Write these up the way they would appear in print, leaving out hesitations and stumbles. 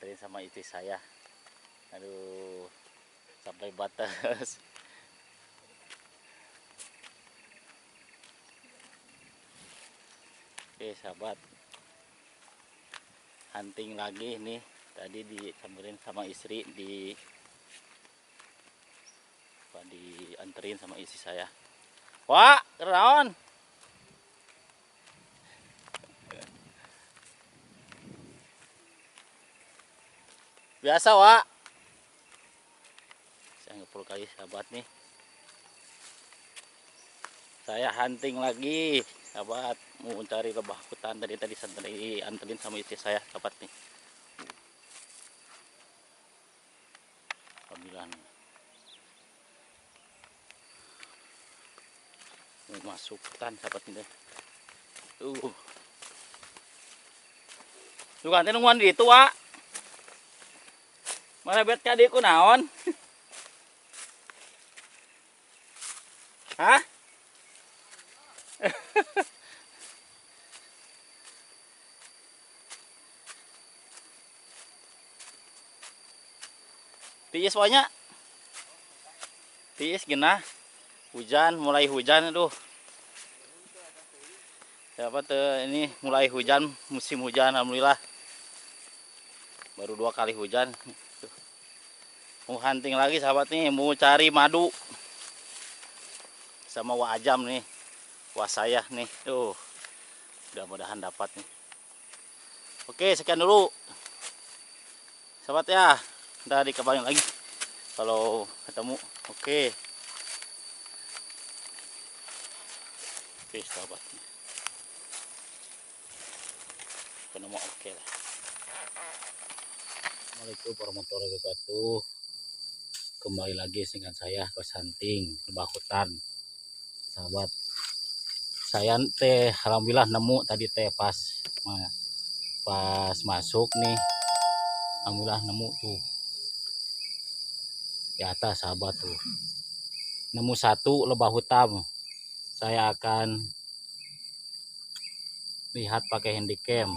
dianterin sama istri saya. Aduh, sampai batas. Oke sahabat, hunting lagi nih. Tadi disamperin sama istri, dianterin sama istri saya. Wah, keraon. Biasa, Wak. Saya ngepul kali sahabat nih. Saya hunting lagi, sahabat. Mau cari lebah hutan tadi anterin sama istri saya, sahabat nih. Alhamdulillah nih. Mau masuk hutan, sahabat ini. Lu kan nungguan di itu, Wak. Mana bet kadikku naon? Hah? Tiis pokoknya. Tiis gina. Hujan, mulai hujan aduh. Siapa tuh ini mulai hujan, musim hujan alhamdulillah. Baru 2 kali hujan. Mau hunting lagi sahabat nih, mau cari madu. Sama Wak Ajam nih. Wah saya nih. Mudah-mudahan dapat nih. Oke, sekian dulu. Sahabat ya. Ntar dikabarin lagi kalau ketemu. Oke. Oke, sahabat. Penemu oke lah. Assalamualaikum warahmatullahi wabarakatuh. Kembali lagi dengan saya Bos Hunting lebah hutan. Sahabat, saya teh alhamdulillah nemu tadi teh pas masuk nih. Alhamdulillah nemu tuh di atas sahabat tuh. Nemu 1 lebah hutan. Saya akan lihat pakai handycam.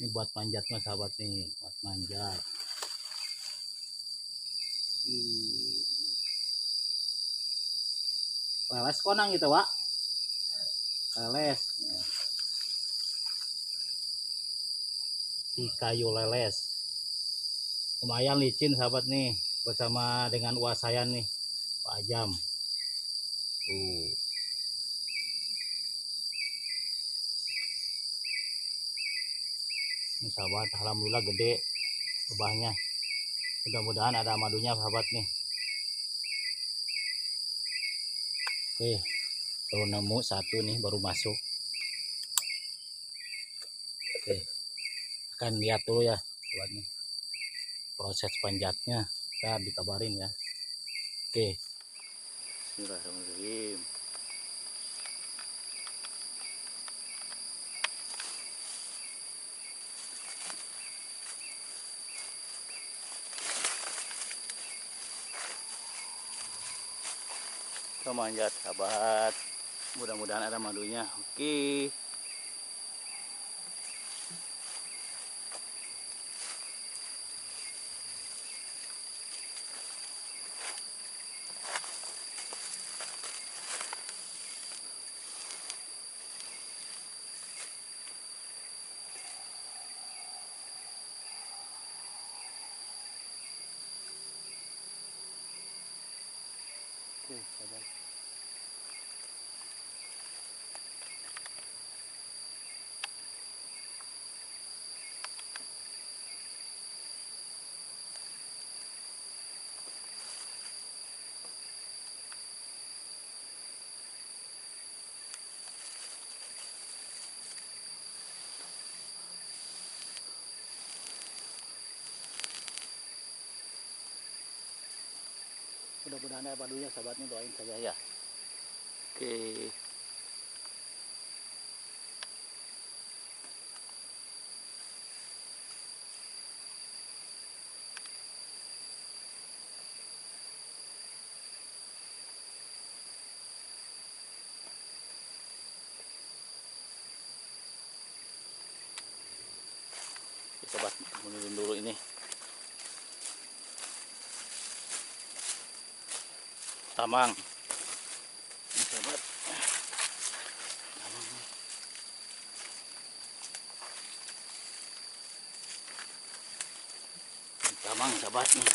Ini buat manjatnya sahabat nih, buat manjat. Leles konang gitu, Wak. Leles. Di kayu leles. Lumayan licin sahabat nih, bersama dengan uas saya nih, Pak Ajam. Ini sahabat, alhamdulillah gede lebahnya. Mudah-mudahan ada madunya sahabat nih. Oke, baru nemu 1 nih, baru masuk. Oke, akan lihat dulu ya sahabat nih proses panjatnya, kita dikabarin ya. Oke, bismillahirrahmanirrahim. Kita manjat sahabat, mudah-mudahan ada madunya. Oke. Sahabat. Mudah-mudahan ada madunya sahabatnya, doain saja ya. Oke. Sahabat, menurun dulu ini. Tamang. Ini, sahabat. Tamang. Ini tamang, sahabat nih.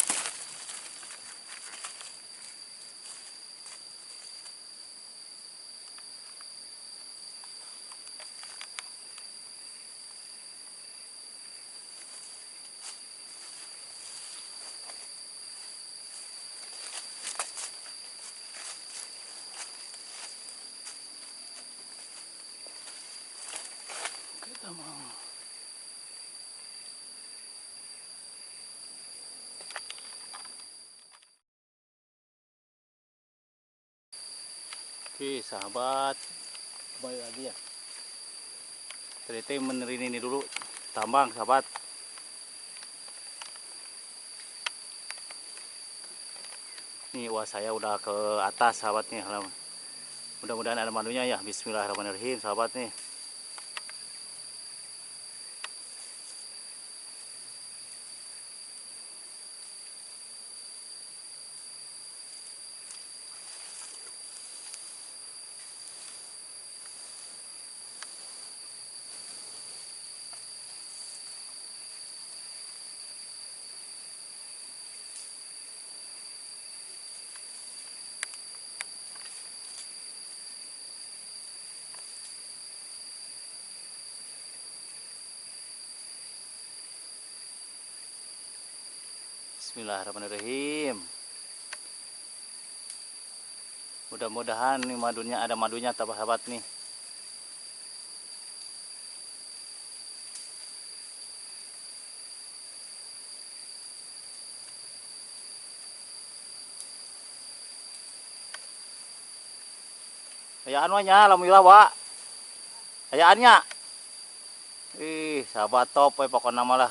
Oke, tamang. Oke, sahabat, kembali lagi ya. Ternyata benerin ini dulu, tambang, sahabat. Nih, wah saya udah ke atas, sahabat nih. Mudah-mudahan ada madunya ya. Bismillahirrahmanirrahim, sahabat nih. Bismillahirrahmanirrahim. Mudah-mudahan nih madunya ada madunya, sahabat nih. Ayaan wanya, alhamdulillah, Wak. Ayaannya. Sahabat top pokoknya malah.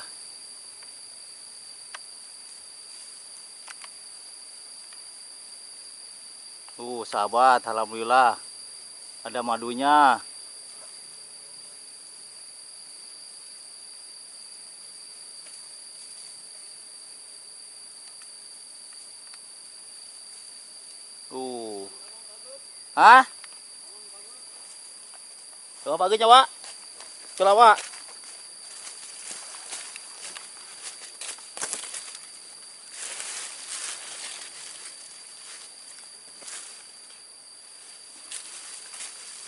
Sahabat, alhamdulillah. Ada madunya. Hah? Coba bagus ya, Wak. Coba, Wak.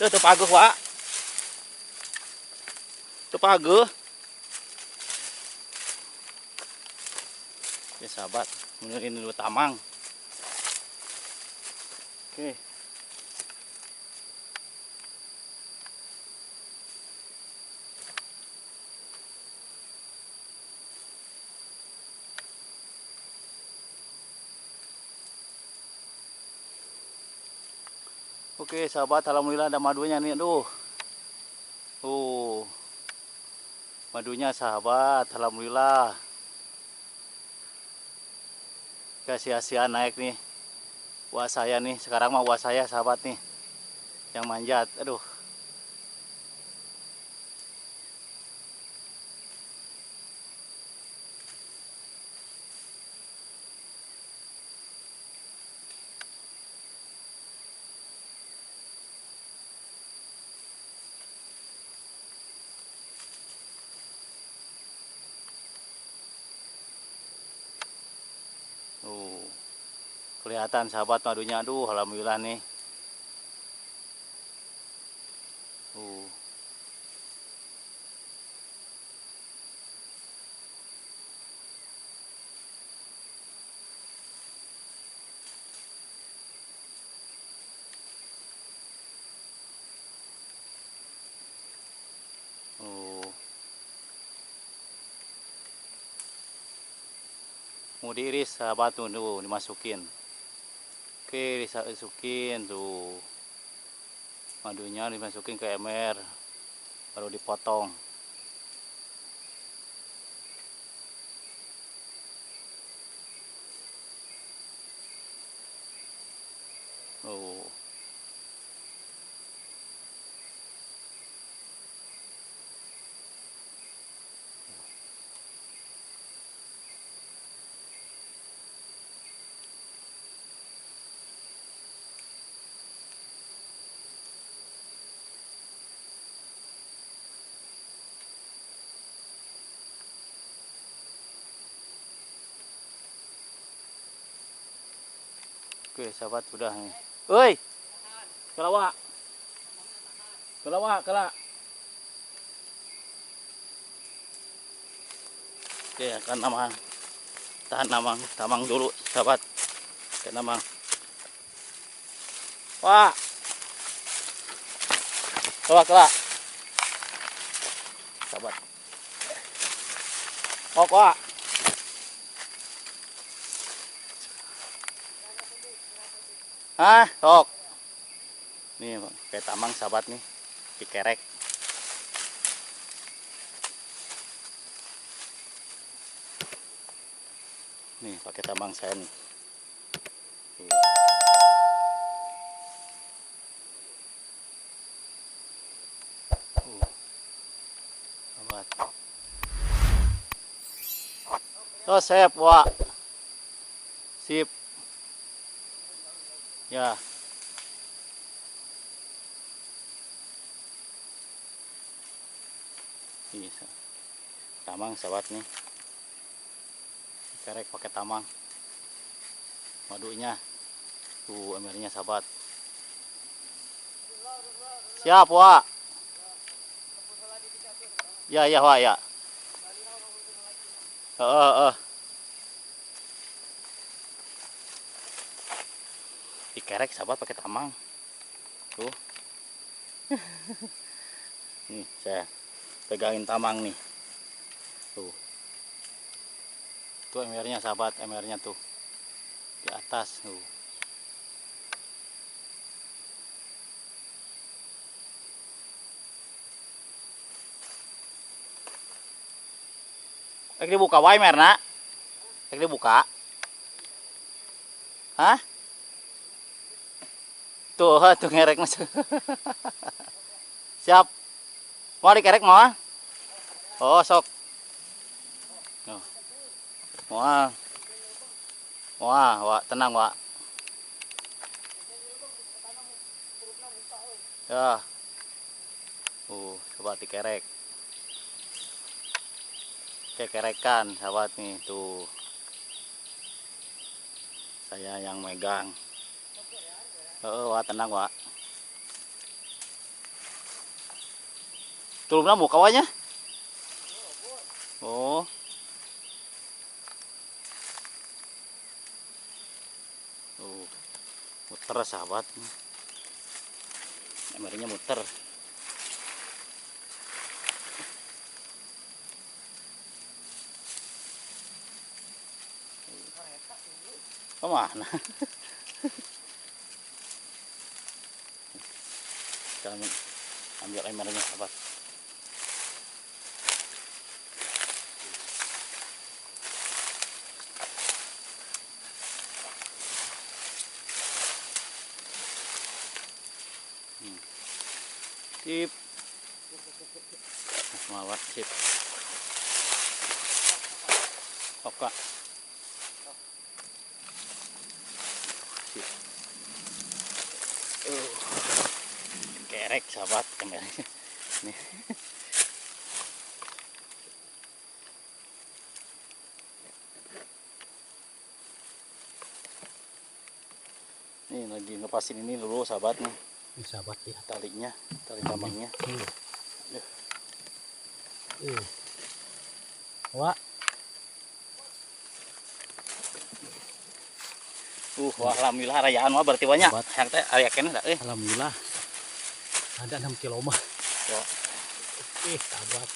Tuh paguh, Wak. Tuh paguh. Ya, sahabat, ini dulu tamang. Oke. Oke, sahabat, alhamdulillah ada madunya nih. Aduh. Madunya, sahabat, alhamdulillah. Gak sia-sia naik nih. Wah saya nih, sekarang mah wah saya, sahabat nih. Yang manjat. Aduh. Kelihatan, sahabat, madunya. Aduh, alhamdulillah nih. Mau diiris, sahabat, tuh dimasukin. Oke, dimasukin tuh. Madunya dimasukin ke ember. Baru dipotong. Oke, sahabat udah nih. Woi, kelawak. Kelawak, kelak. Oke, akan namang. Tahan namang, tamang dulu, sahabat. Oke, namang. Wah. Kelak, kelak. Sahabat. Oh, wah. Hah, sok. Nih, kayak tamang sahabat nih. Dikerek. Nih, pakai tamang saya nih. Sahabat. Oh, sip, wah. Sip. Ya. Bisa. Tamang sahabat nih. Kerek pakai tamang. Madunya. Tuh emernya sahabat. Siap, wah. Ya, ya, wah, ya. Dikerek sahabat pakai tamang. Tuh. Nih, saya pegangin tamang nih. Tuh. Tuh emernya sahabat, emernya tuh. Di atas tuh. Dibuka wae merna. Dibuka. Hah? Tuh, tuh ngerek masuk. Siap. Mau dikerek mau? Oh, sok. Wah. Wah, wah, tenang, Wak. Ya. Coba dikerek. Oke, kerekan, sahabat nih, tuh. Saya yang megang. Wak, tenang, Wak. Turunnya mau kawannya? Oh. Tuh. Muter, sahabat. Emernya muter. Kemana? Kami ambil emernya, sahabat. Sip. Mawat, sip. Oke. Sip. Kerek, sahabat, emernya. Nih. Nih lagi ngepasin ini dulu, sahabat nih. Ini sahabat ya, talinya, tali tamangnya. Wah. Wah, alhamdulillah rayaan mah berarti banyak. Yang teh aya keneh da euy. Alhamdulillah. Ada 6 kilo mah. Ya. Sahabat.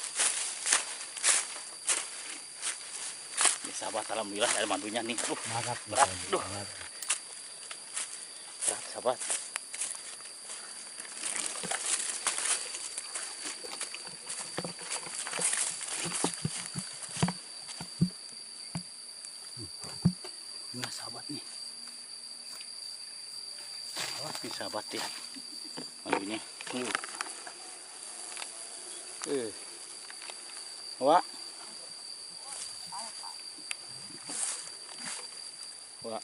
Ini sahabat, alhamdulillah ada mandunya nih. Berat. Berat, sahabat. Nah, sahabat nih. Sahabat ya. Mandunya. Wah. Wah.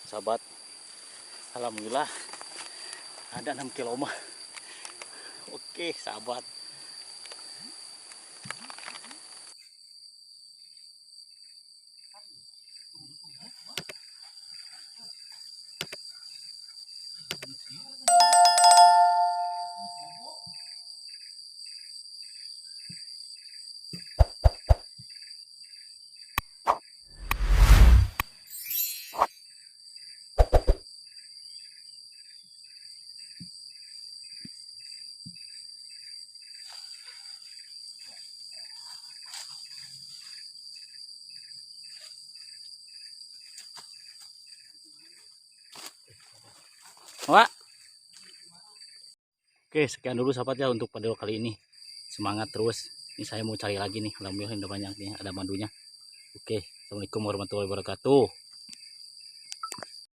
Sahabat. Alhamdulillah ada 6 kilo mah. Oke, sahabat. Wah. Oke, sekian dulu sahabat ya untuk video kali ini. Semangat terus. Ini saya mau cari lagi nih. Alhamdulillah udah banyak nih, ada madunya. Oke, assalamualaikum warahmatullahi wabarakatuh.